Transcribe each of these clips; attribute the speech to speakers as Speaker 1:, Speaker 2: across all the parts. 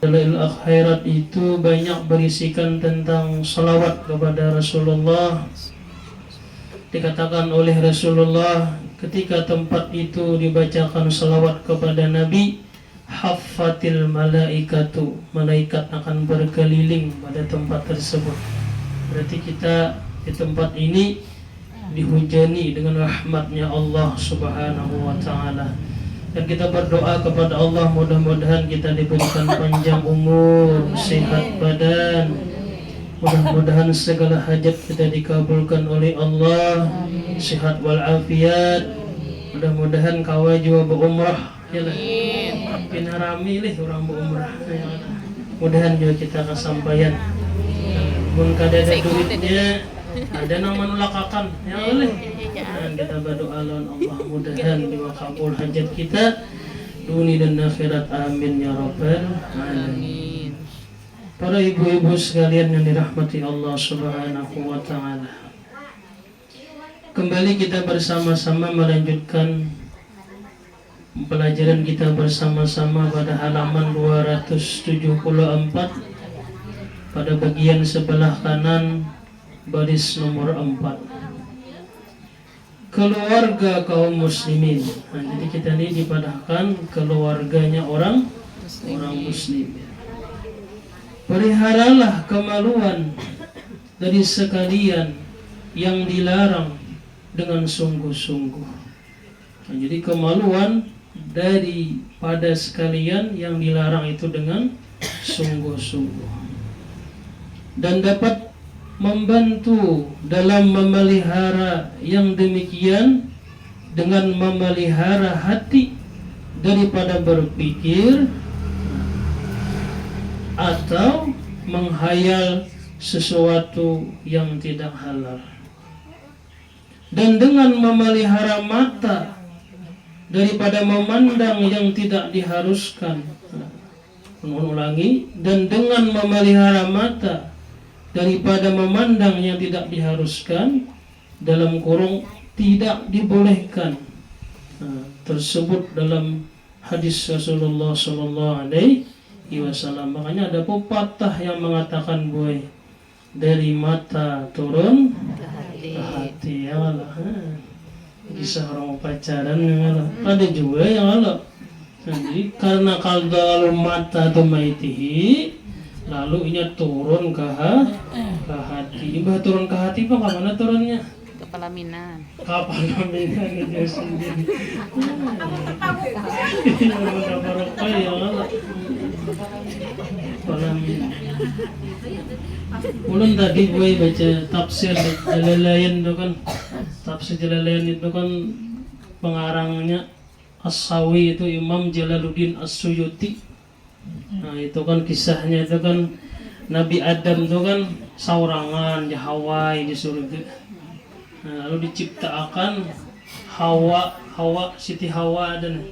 Speaker 1: Dalil akhirat itu banyak berisikan tentang salawat kepada Rasulullah. Dikatakan oleh Rasulullah, ketika tempat itu dibacakan salawat kepada Nabi, haffatil malaikatu, malaikat akan berkeliling pada tempat tersebut. Berarti kita di tempat ini dihujani dengan rahmatnya Allah Subhanahu wa ta'ala. Dan kita berdoa kepada Allah, mudah-mudahan kita diberikan panjang umur, sehat badan, mudah-mudahan segala hajat kita dikabulkan oleh Allah, sehat walafiat. Mudah-mudahan kawa juga berumrah, ya lah. Pina rami leh orang berumrah. Mudahan juga kita kesampaian. Mun kada ada duitnya, ada nama nulakakan, ya oleh. Dan kita berdoa lawan Allah, mudahan juga kabul hajat kita dunia dan akhirat, amin ya rabbal alamin. Para ibu-ibu sekalian yang dirahmati Allah Subhanahu wa ta'ala, kembali kita bersama-sama melanjutkan pelajaran kita bersama-sama pada halaman 274 pada bagian sebelah kanan baris nomor 4, keluarga kaum muslimin. Nah, jadi kita ini dipadahkan keluarganya orang muslim. Peliharalah kemaluan dari sekalian yang dilarang dengan sungguh-sungguh. Nah, jadi kemaluan daripada sekalian yang dilarang itu dengan sungguh-sungguh, dan dapat membantu dalam memelihara yang demikian dengan memelihara hati daripada berpikir atau menghayal sesuatu yang tidak halal, dan dengan memelihara mata daripada memandang yang tidak diharuskan. Ulangi, dan dengan memelihara mata daripada memandang yang tidak diharuskan, dalam kurung tidak dibolehkan. Tersebut dalam hadis Rasulullah sallallahu alaihi wasallam. Makanya ada pepatah yang mengatakan, boy, dari mata turun ke hati. Ya Allah. Kisah orang pacaran yang Allah. Ada juga yang Allah. Jadi karena kalau mata tu maitihi, lalu inya turun ke hati. Ibarat turun ke hati, Pak, ke mana turunnya?
Speaker 2: Ke pelaminan.
Speaker 1: Pelaminan itu sendiri. Ya Allah. Pelaminan. Ulun tadi gue baca tafsir Jalalain itu kan. Tafsir Jalalain itu kan pengarangnya As-Sawi itu Imam Jalaluddin As-Suyuti. Nah, itu kan kisahnya itu kan Nabi Adam itu kan saurangan di Hawa di surga. Nah, lalu diciptakan Siti Hawa dan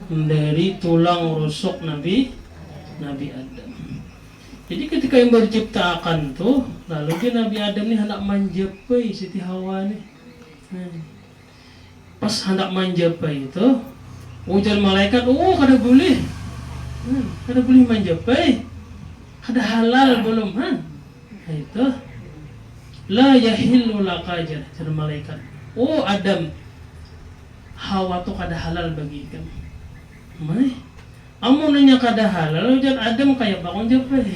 Speaker 1: dari tulang rusuk Nabi Adam. Jadi ketika yang baru diciptakan tuh, lalu dia Nabi Adam nih hendak manjapai Siti Hawa nih. Nah, pas hendak manjapai itu, ujar malaikat, kada boleh. Kada boleh manjapai. Kada halal belum, Nah, itu la yahillu laka, kata malaikat. Oh Adam, Hawa tu kada halal bagi kamu. Mai, amunnya kada halal, ujar Adam kayak bangun japai.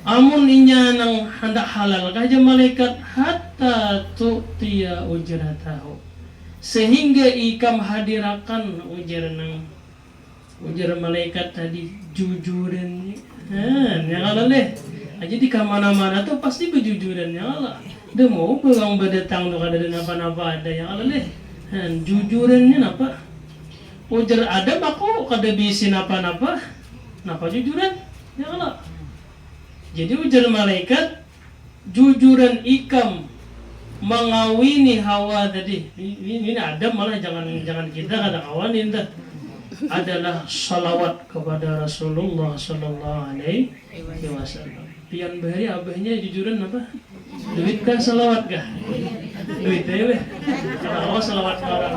Speaker 1: Amun inya nang hendak halal kaja malaikat hatta tu'tiya ujratahu, sehingga ikam hadirakan ujar malaikat tadi jujuran. Yang Allah leh. Jadi ke mana-mana tuh pasti kejujuran yang Allah. Dia mau pegang berdatang tuh kada ada apa-apa ada yang Allah leh. Jujurannya apa? Ujar ada aku kada bisin apa-apa. Napa jujuran? Ya Allah. Jadi ujar malaikat, jujuran ikam mengawini Hawa tadi. Ini Adam, malah jangan kita kada kawanin dah. Adalah salawat kepada Rasulullah sallallahu alaihi wasallam. Pian bahari abahnya jujuran apa? Duit kah salawat kah? Duit ya weh. Kalau salawat ke orang.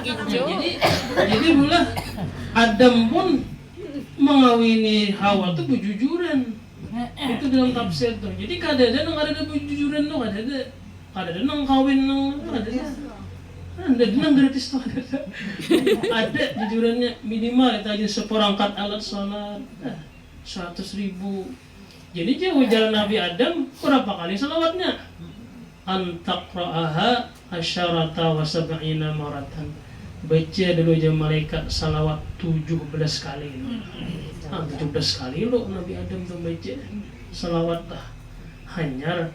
Speaker 2: ginjo.
Speaker 1: Jadi pula Adam pun mengawini Hawa tuh berjujuran. Itu dalam tafsir tuh. Jadi kadang-kadang ada berjujuran tuh, kadang-kadang nang kawin nang ada nang gratis tuh ada jujurannya minimal itu aja seperangkat alat sholat 100.000. Jadi dia ujar Nabi Adam berapa kali salawatnya? Antaqra'aha asyarata wa sab'ina maratan. Baca dulu aja malaikat salawat 17 kali. 17 kali lo Nabi Adam tuh baca salawat dah. Hanya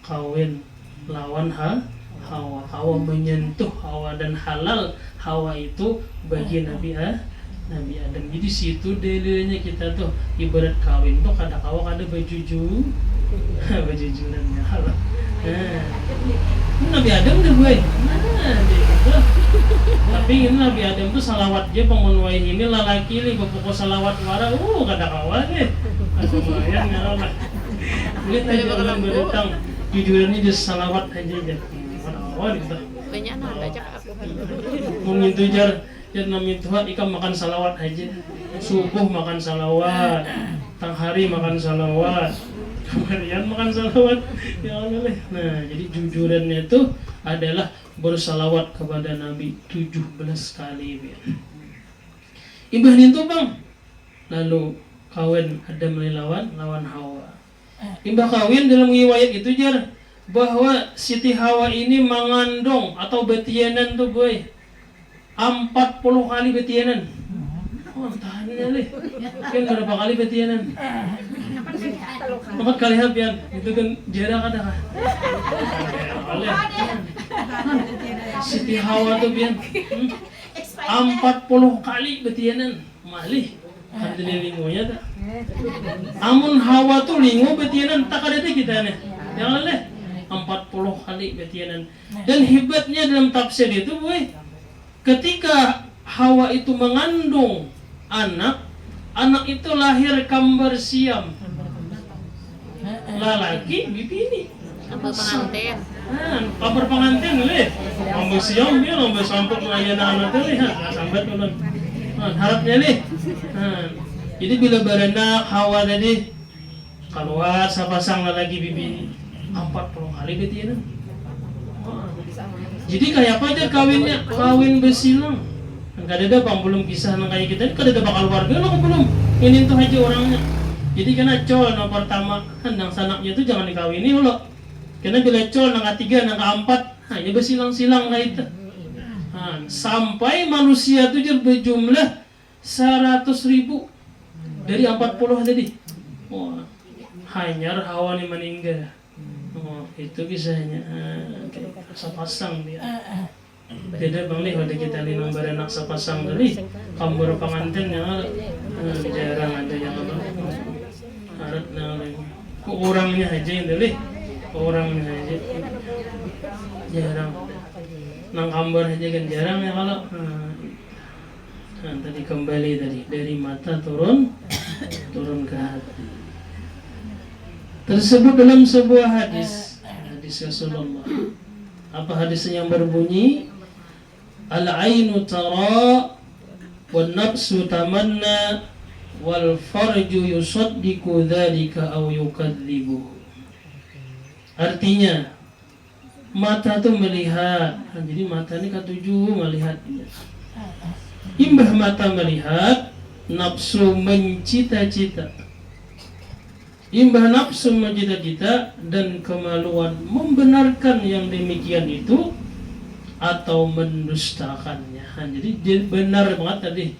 Speaker 1: kawin lawan Hawa. Hawa menyentuh Hawa dan halal Hawa itu bagi Nabi Adam. Jadi situ dalilnya kita tuh ibarat kawin tuh kada kawa kada bajujurannya halal. Nabi Adam udah gue. Gitu. Tapi ini Nabi Adam tuh salawat aja pemenuhi ini lalaki li pokok salawat wara kada kawa deh. Lumayan ya lah. Lihat aja orang berutang jujurannya dia salawat aja. Gitu.
Speaker 2: Banyak nak baca aku.
Speaker 1: Memintu jar namin Tuhan ikan makan salawat aja. Subuh makan salawat, tang hari makan salawat, kemudian makan salawat. Ya Allah. Nah, jadi jujurannya itu adalah bersalawat kepada Nabi 17 kali. Ibah itu bang. Lalu kawin Adam lawan Hawa. Ibah kawin dalam riwayat itu jar bahwa Siti Hawa ini mengandung atau betianan tuh boy 40 kali betianan. Oh tahannya leh. Kan berapa kali betianan? 4 kali habian. Itu kan jarak ada kan? Siti Hawa tuh bian 40 kali betianan. Malih. Kan jadi lingonya tak. Amun Hawa tuh lingo betianan tak ada deh kita nih. Jangan leh. 40 kali betianan. Dan hebatnya dalam tafsir itu boy, ketika Hawa itu mengandung anak itu lahir kembar siam. Lelaki bibini.
Speaker 2: Kembar pengantin.
Speaker 1: Kembar pengantin leh. Kembar siam dia kembar sampuk ngayana anak leh. Sambat ulun. Harapnya leh. Jadi bila beranak Hawa tadi keluar sapasang lelaki bibini. 40 kali betianan. Jadi kayak apa aja kawinnya? Kawin besilang. Enggak ada bang belum kisah nang kayak kita. Kada ada bakal warga lo belum. Ini tuh aja orangnya. Jadi kena col nang pertama kan nang sanaknya tuh jangan dikawini lo. Karena bila col nang ketiga nang keempat hanya bersilang-silang kayak itu. Sampai manusia tuh berjumlah 100.000 dari 40 tadi. Wah, hanya Hawa nih meninggal. Oh, itu kisahnya. Sepasang dia. Beda bang nih kalau kita linong berenak sepasang tadi. Kambur pengantin yang jarang ada yang harap kok orangnya aja yang tadi. Orangnya aja jarang. Nang kambur aja kan jarang ya kalau. Tadi kembali dari mata turun ke hati. Tersebut dalam sebuah hadis Rasulullah. Apa hadisnya yang berbunyi al-ainu tara wan nafsu tamanna wal farju yusaddiqu dzalika aw yukadzibu. Artinya mata tuh melihat. Jadi mata ini ketujuh melihat. Imbah mata melihat, nafsu mencita-cita. Imbah nafsu mencita-cita dan kemaluan membenarkan yang demikian itu atau mendustakannya. Jadi benar banget tadi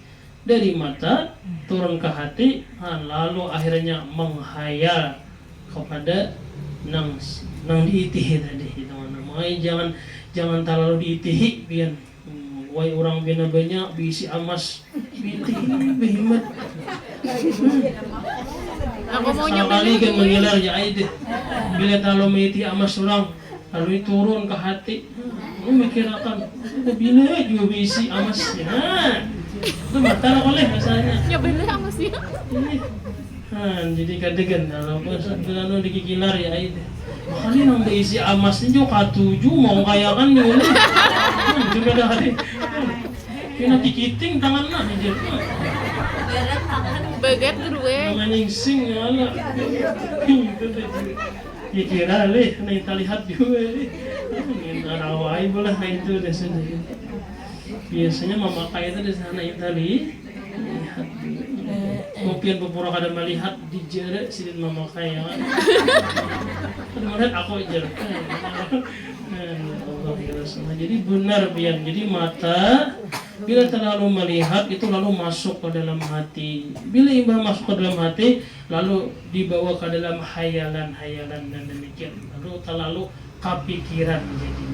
Speaker 1: dari mata turun ke hati, lalu akhirnya menghayal kepada nang diitihi tadi. Itu makanya jangan terlalu diitihi pian. Wai orang bina banyak bisi amas diitihi behemat.
Speaker 2: Aku mau
Speaker 1: kali kan mengilar ya aide. Bila talo meti amas orang lalu turun ke hati. Lu mikir akan bila juga bisi amas ya. Itu mata oleh misalnya.
Speaker 2: Ya bener amasnya.
Speaker 1: Jadi kadegan kalau pas dikikilar ya aide. Makanya nang diisi amasnya juga katuju mau kayakan dulu. juga dah hari. Kena kikiting tangan lah aja.
Speaker 2: Bagat gue.
Speaker 1: Namanya sing ala. Ya kira leh, na kita lihat juga leh. Narawai bola na itu di sana. Biasanya memakai itu di sana Itali. Lihat. Kopian pura kada melihat di jere sidin memakai ya. Kada melihat aku jere. Allah ya Rasulullah. Jadi benar biar. Jadi mata bila terlalu melihat itu lalu masuk ke dalam hati. Bila imbah masuk ke dalam hati lalu dibawa ke dalam hayalan-hayalan dan demikian. Lalu terlalu kepikiran jadi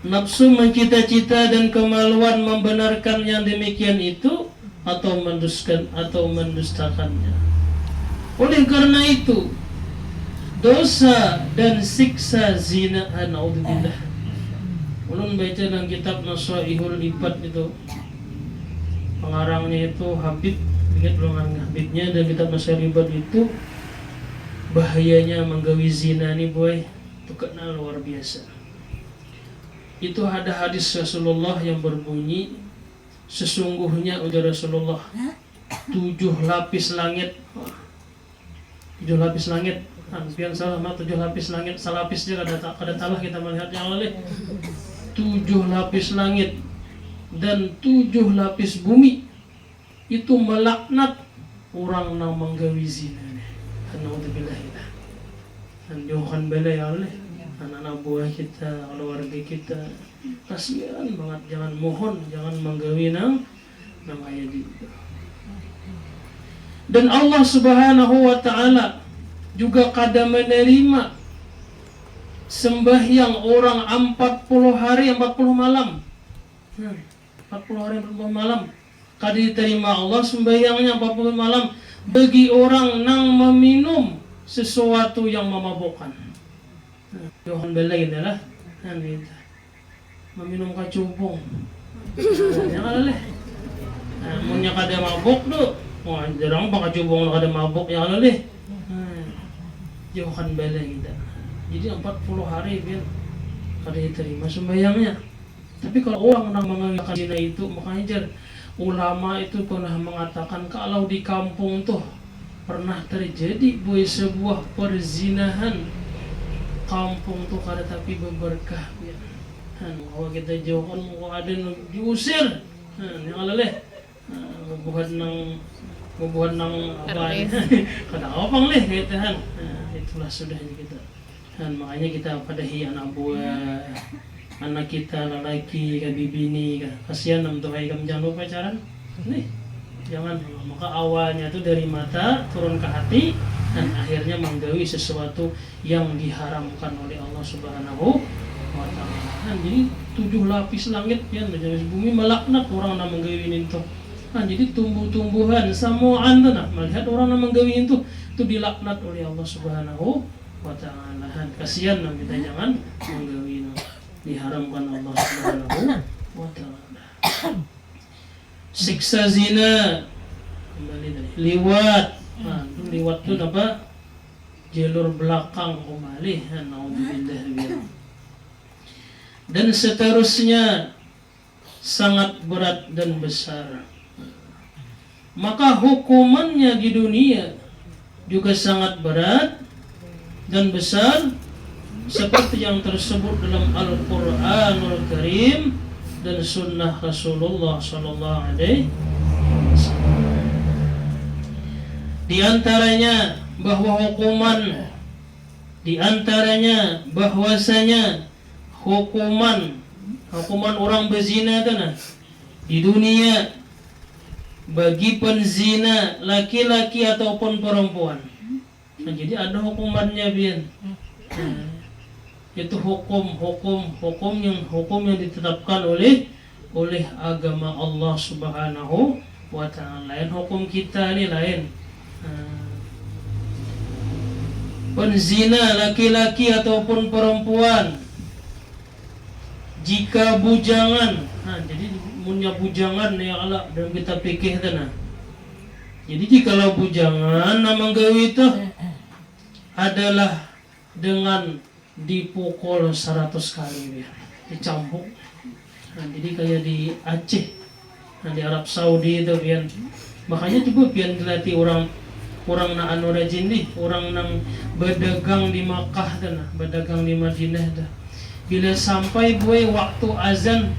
Speaker 1: nafsu mencita-cita dan kemaluan membenarkan yang demikian itu atau mendustakannya. Oleh karena itu dosa dan siksa zina, naudzubillah. Ulun baca dalam kitab Nasaihul Ibad itu, pengarangnya itu Habib, ingat belum Habibnya, dan kitab Nasaihul Ibad itu bahayanya menggawi zina nih boy, itu kena luar biasa. Itu ada hadis Rasulullah yang berbunyi, sesungguhnya ujar Rasulullah 7 lapis langit. 7 lapis langit. Pian salah mah 7 lapis langit, salapis je kada talah kita melihatnya oleh 7 lapis langit dan 7 lapis bumi itu melaknat orang yang menggawi zina. Naudzubillah. Dan jauhkan bala ya Allah. Anak-anak buah kita, keluarga kita, kasihan banget. Jangan mohon, jangan menggawi namanya itu. Dan Allah Subhanahu wa Ta'ala juga kada menerima sembahyang orang 40 hari 40 malam. 40 hari 40 malam. Kada diterima Allah sembahyangnya 40 malam bagi orang yang meminum sesuatu yang memabukkan. Johan belai dah lah, meminum kacubung. Jangan leh. Munnya kada mabuk tu, wah jarang pak kacubung kada mabuk yang leh. Johan belai dah. Jadi 40 hari biar kada diterima sembahyangnya. Tapi kalau orang yang mengamalkan zina itu, makanya ulama itu pernah mengatakan kalau di kampung tuh pernah terjadi sebuah perzinahan. Kampung tuh kada tapi berberkah ya. Kalau kita jauhkan mau ada diusir. Yang aleleh. Membuat nang apa kada opang leh gitu han. Itulah sudahnya kita. Dan makanya kita padahi anak buah, anak kita lelaki ke bibini kasihan nam tuh kamu jangan lupa pacaran. Nih. Jangan, maka awalnya itu dari mata turun ke hati dan akhirnya menggawi sesuatu yang diharamkan oleh Allah Subhanahu wa Ta'ala. Jadi 7 lapis langit ya, menjadi bumi melaknat orang yang menggawi itu. Jadi tumbuh-tumbuhan samuan tuh melihat orang yang menggawi itu dilaknat oleh Allah Subhanahu wa Ta'ala. Kasihan nam kita jangan menggawi diharamkan Allah Subhanahu wa Ta'ala. Siksa zina, kembali dari liwat. Liwat itu apa? Jalur belakang kembali. Naudzubillah. Dan seterusnya sangat berat dan besar. Maka hukumannya di dunia juga sangat berat dan besar, seperti yang tersebut dalam Al-Qur'anul Karim dan sunnah Rasulullah Sallallahu Alaihi Wasallam. Di antaranya bahwasanya hukuman orang berzina itu di dunia bagi penzina laki-laki ataupun perempuan. Jadi ada hukumannya bian. Itu hukum yang ditetapkan oleh agama Allah Subhanahu wa Ta'ala. Lain hukum kita ni lain. Penzina laki-laki ataupun perempuan jika bujangan, jadi punya bujangan yang ala dalam kita fikih tanah. Jadi jikalau bujangan nama gawi itu adalah dengan dipukul 100 kali biar dicambuk. Nah, jadi kayak di Aceh, nah, di Arab Saudi itu biar. Makanya coba biar dilatih orang na anu rajin nih, orang nang berdagang di Makkah dan berdagang di Madinah dah. Bila sampai gue waktu azan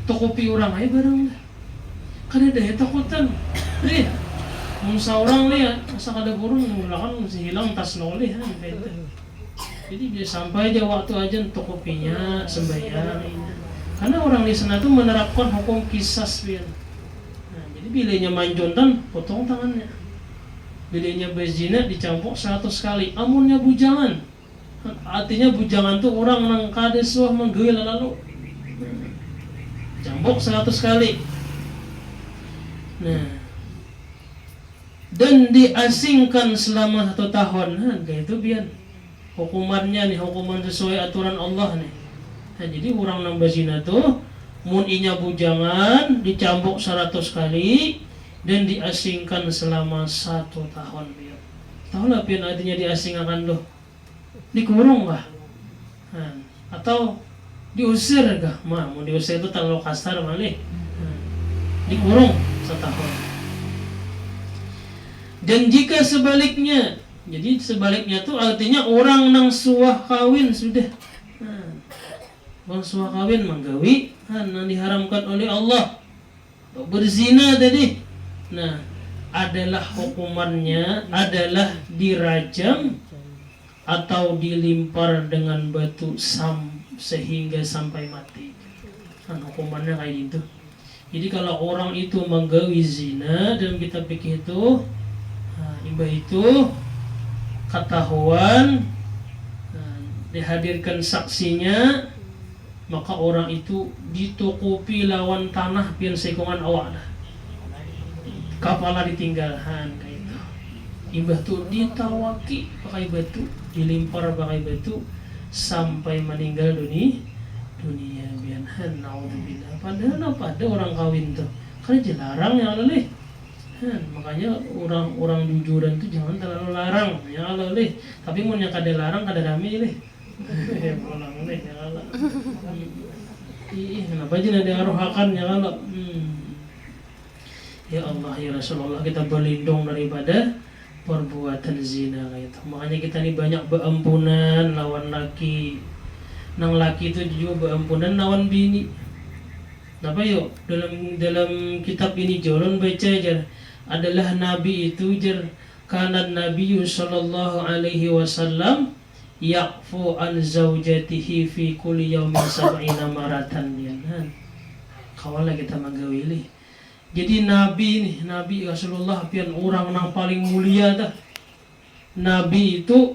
Speaker 1: tukupi orang aja barang dah. Kada ada takutan. Deh. Mun saurang nih asa kada burung ngulakan mesti hilang tas noleh kan gitu. Jadi dia sampai dia waktu azan tukupinya sembahyang. Karena orang di sana tuh menerapkan hukum qisas biar. Nah, jadi bilanya manjontan potong tangannya. Bilanya berzina dicampur 100 kali. Amunnya bujangan. Artinya bujangan tuh orang nang kades wah menggeuil lalu. Campur 100 kali. Nah, dan diasingkan selama 1 tahun. Nah, kayak itu biar hukumannya nih, hukuman sesuai aturan Allah nih. Nah, jadi orang nang berzina tuh mun inya bujangan dicambuk 100 kali dan diasingkan selama 1 tahun biar. Tahu lah pian artinya diasingkan tuh? Dikurung kah? Nah, atau diusir kah? Mau diusir itu terlalu kasar malih. Nah, dikurung 1 tahun. Dan jika sebaliknya, jadi sebaliknya tuh artinya orang nang suah kawin sudah. Bang suah kawin menggawi yang diharamkan oleh Allah, berzina tadi. Nah, adalah hukumannya adalah dirajam atau dilimpar dengan batu sehingga sampai mati. Kan hukumannya kayak gitu. Jadi kalau orang itu menggawi zina dalam kitab fikih itu, imbah itu ketahuan, dihadirkan saksinya, maka orang itu ditukupi lawan tanah pian sekongan awak dah. Kepala ditinggalkan kayak itu. Imbah tu ditawaki pakai batu, dilimpar pakai batu sampai meninggal dunia bianhan naudzubillah. Padahal apa ada orang kawin tuh. Kan dilarang ya leleh. Makanya orang jujuran tuh jangan terlalu larang ya leleh. Tapi mun yang kada larang kada rame leh. Pulang nih ya Allah. Kenapa aja ada arohakan ya Allah. Ya Allah ya Rasulullah, kita berlindung daripada perbuatan zina gitu. Makanya kita ini banyak beampunan lawan laki. Nang laki itu juga beampunan lawan bini. Kenapa yuk dalam kitab ini Jolon baca aja adalah Nabi itu kanan Nabi sallallahu alaihi wasallam yaqfu an zaujatihi fi kulli yawmin 70 maratan dia. Kawala kita manggawili. Jadi Nabi Rasulullah pian orang nang paling mulia dah. Nabi itu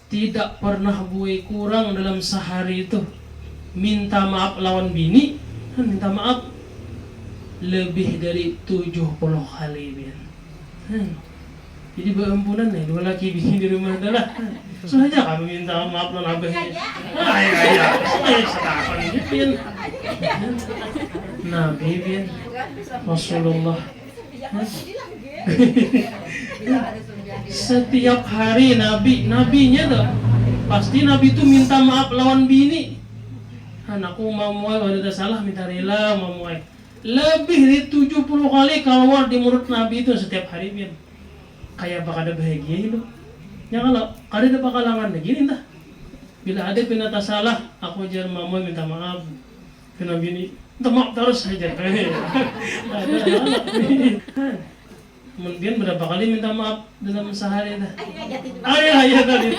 Speaker 1: tidak pernah buai kurang dalam sehari itu minta maaf lawan bini, minta maaf lebih dari 70 kali biar. Jadi berampunan nih dua laki bini di rumah adalah. Sengaja kami minta maaf lawan abahnya. Saya setakan ini pian. Nabi pian Rasulullah. Setiap hari nabinya tuh pasti Nabi itu minta maaf lawan bini. Anakku mamuai ada salah minta rela mamuai. Lebih dari 70 kali keluar di mulut Nabi itu setiap hari biar. Kayak bakal ada bahagia itu. Ya kalau ada bakalangan begini entah. Bila ada pinata salah, aku ajar mamuai minta maaf. Kena bini, minta maaf terus saja. Kemudian berapa kali minta maaf dalam sehari dah? Ayah tadi.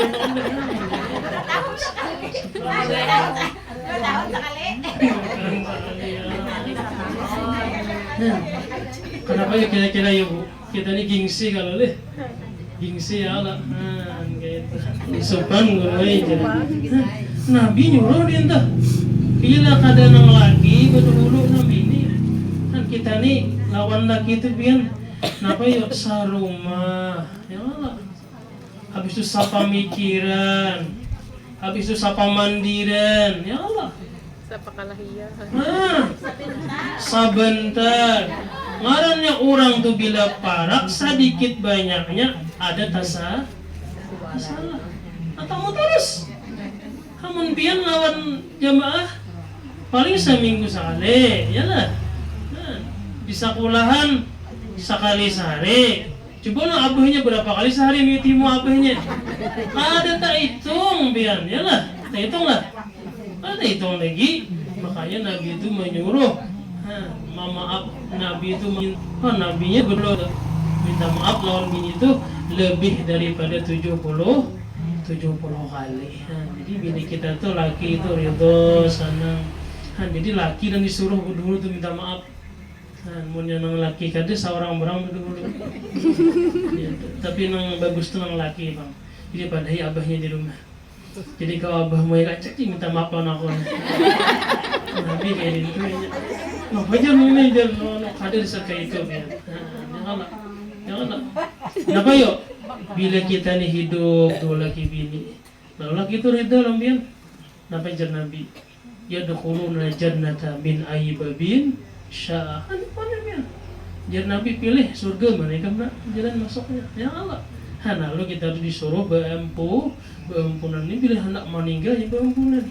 Speaker 1: Kenapa ya kira-kira ya Bu? Kita ini gengsi kalau deh. Gengsi ya Allah. Gitu. Sopan gue aja. Nabi nyuruh dia entah. Bila kada nang laki betul-betul Nabi ini. Kan kita nih lawan laki itu pian. Kenapa yuk sarumah ya Allah. Habis itu sapa mikiran, habis itu sapa mandiran ya Allah.
Speaker 2: Sapa kalahiya.
Speaker 1: Sabentar. Ngarannya orang tuh bila parak sedikit banyaknya ada salah. atau mau terus hamun pian lawan jamaah paling seminggu sekali ya lah. Nah, di sekolahan sekali sehari. Coba no abahnya berapa kali sehari mitimu abahnya? Ada tak hitung pian ya lah. Tak hitung lah. Ada hitung lagi. Makanya Nabi itu menyuruh maaf Nabi itu nabinya belum minta maaf lawan bini itu lebih daripada 70 kali. Jadi bini kita tuh laki itu ridho senang. Jadi laki dan disuruh dulu tuh minta maaf. Mun yang laki kada seorang orang dulu. Ya, tapi nang bagus tuh nang laki bang. Jadi padahal abahnya di rumah. Jadi kalau abah mau ngacak minta maaf lawan aku. Nabi kayak gitu ya. Nah, aja ini jangan hadir sekali itu ya. Janganlah. Kenapa yuk? Bila kita nih hidup dua laki bini, lalu laki itu ridho lambian. Napa jar Nabi? Ya dukhuluna jannata min ayyibabin sya'an. Jar Nabi pilih surga mereka nak jalan masuknya. Ya Allah. Lalu kita harus disuruh beampunan ini bila hendak meninggal ya beampunan.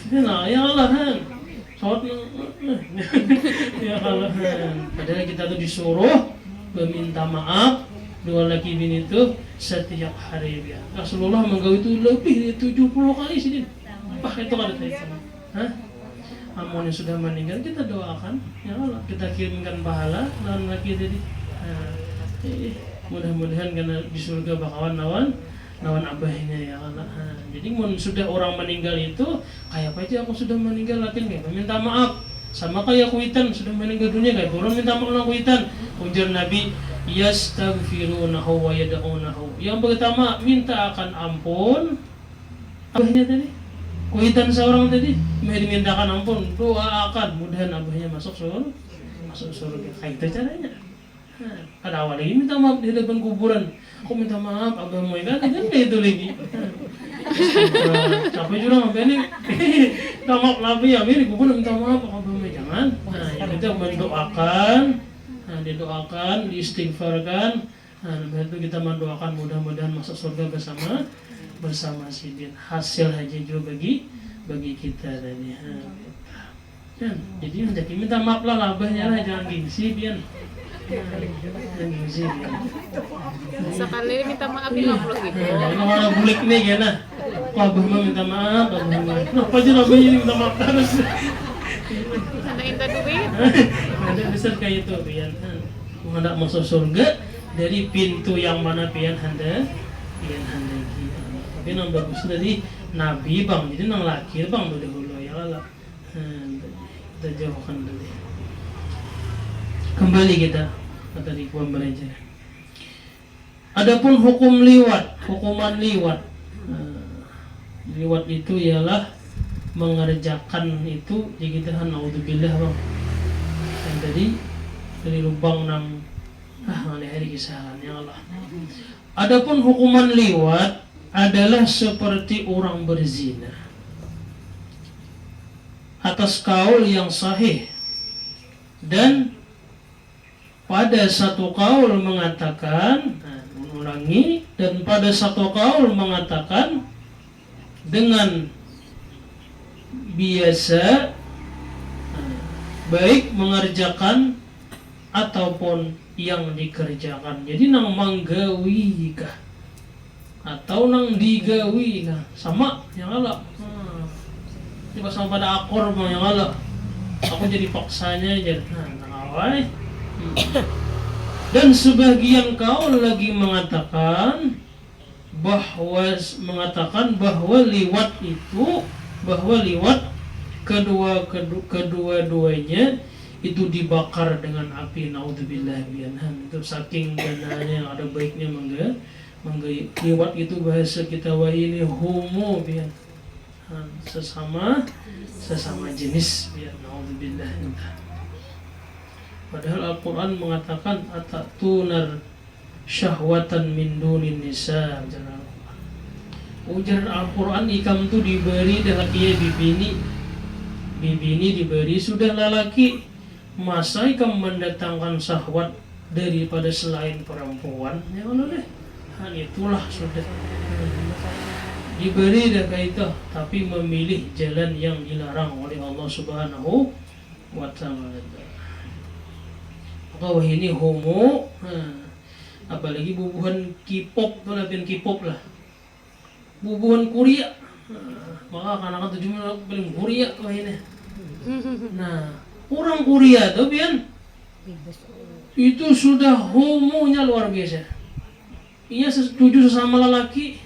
Speaker 1: Nah, ya Allah sholat ya Allah. Padahal kita tuh disuruh meminta maaf dua laki bini itu setiap hari ya. Rasulullah menggawe itu lebih dari 70 kali sih. Apa itu ada itu? Amun yang sudah meninggal kita doakan ya Allah, kita kirimkan pahala lawan laki jadi. Mudah-mudahan karena di surga bakawan lawan abahnya ya Allah. Jadi mun sudah orang meninggal itu kayak apa aja aku sudah meninggal lakin kayak minta maaf sama kayak kuitan sudah meninggal dunia kayak orang minta maaf lawan kuitan. Ujar Nabi yastaghfirunahu wa yad'unahu. Yang pertama minta akan ampun abahnya tadi. Kuitan seorang tadi dimintakan ampun, doakan mudahan abahnya masuk surga. Kayak itu caranya. Ada awal lagi minta maaf di depan kuburan. Aku minta maaf abah mau kan kayak itu lagi. Capek juga apa ini? Minta maaf lagi ya di kuburan minta maaf abah mau jangan. Yang kita mendoakan, didoakan, diistighfarkan. Itu kita mendoakan mudah-mudahan masuk surga bersama sidin. Hasil haji juga bagi kita tadi. Jadi hendak minta maaf lah abahnya lah jangan gengsi pian.
Speaker 2: Sekali minta maaf 50 gitu.
Speaker 1: Kalau bulik nih gana. Kok abah mau minta maaf, abah mau. Kenapa aja abahnya minta maaf terus?
Speaker 2: Ada inta duit.
Speaker 1: Ada besar kayak itu pian. Hendak masuk surga dari pintu yang mana pian handa gitu. Tapi nang bagus tadi Nabi bang, jadi nang laki bang dulu ya Allah. Kita jauhkan dulu. Kembali kita tadi gua belajar. Adapun hukuman liwat. Liwat itu ialah mengerjakan itu jadi kita naudzubillah bang. Dan tadi dari lubang nang hari kisahan ya Allah. Adapun hukuman liwat adalah seperti orang berzina atas kaul yang sahih dan pada satu kaul mengatakan mengulangi dan pada satu kaul mengatakan dengan biasa baik mengerjakan ataupun yang dikerjakan. Jadi nang manggawi kah atau nang digawi kah sama yang Allah. Coba sama pada akor yang Allah. Aku jadi paksanya aja. Nang awai. Dan sebagian kaul lagi mengatakan bahwa liwat kedua-duanya itu dibakar dengan api naudzubillah itu saking dananya ada baiknya liwat itu bahasa kita wa ini homo sesama jenis naudzubillah. Padahal Al-Quran mengatakan atatunar syahwatan min dunin nisa. Ujar Al-Quran ikam tu diberi dengan ia bibini diberi sudah lelaki, masa ikam mendatangkan syahwat daripada selain perempuan ya Allah deh. kan itulah sudah diberi dah itu, tapi memilih jalan yang dilarang oleh Allah Subhanahu wa Ta'ala. Maka wah ini homo, apalagi bubuhan K-pop, pelatihan K-pop lah, bubuhan Korea, maka anak-anak tuh cuma paling Korea wah ini. Nah, orang Korea tuh pian itu sudah homonya luar biasa. Ia setuju sesama lelaki.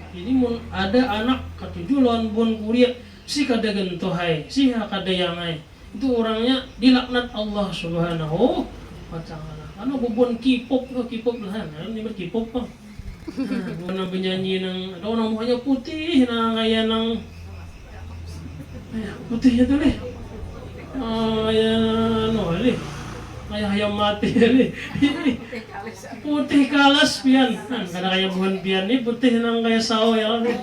Speaker 1: Jadi ada anak ketujuh lawan bon Korea si kada gentohai, si kada yang ai. Itu orangnya dilaknat Allah Subhanahu wa Ta'ala. Karena bubuhan K-pop lah, ini K-pop bang. Mana penyanyi nang ada orang mukanya putih, nang kayak nang putihnya tuh nih. Ya no lih. Kayak ayam mati nih. Putih kalas pian. Kada kayak buhan pian nih putih nang kayak sawo ya nih.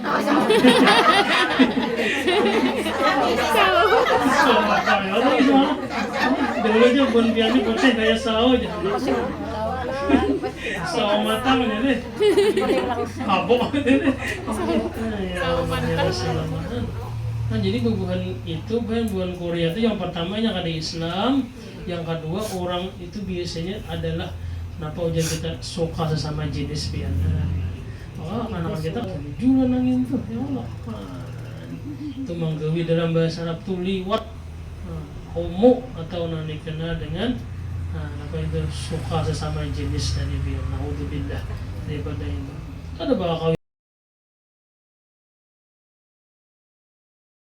Speaker 1: Dulu aja buhan pian nih putih kayak sawo aja. Sawo matang aja nih. Habok aja nih. Sawo matang. Nah jadi bubuhan itu bubuhan Korea itu yang pertamanya kada Islam, yang kedua orang itu biasanya adalah kenapa ujian kita suka sesama jenis pian. Anak-anak kita juga nangin tuh ya Allah. Itu menggawi dalam bahasa Arab tuh liwat, homo atau nanti kenal dengan apa itu suka sesama jenis dari pian. Naudzubillah daripada itu. Ada bakal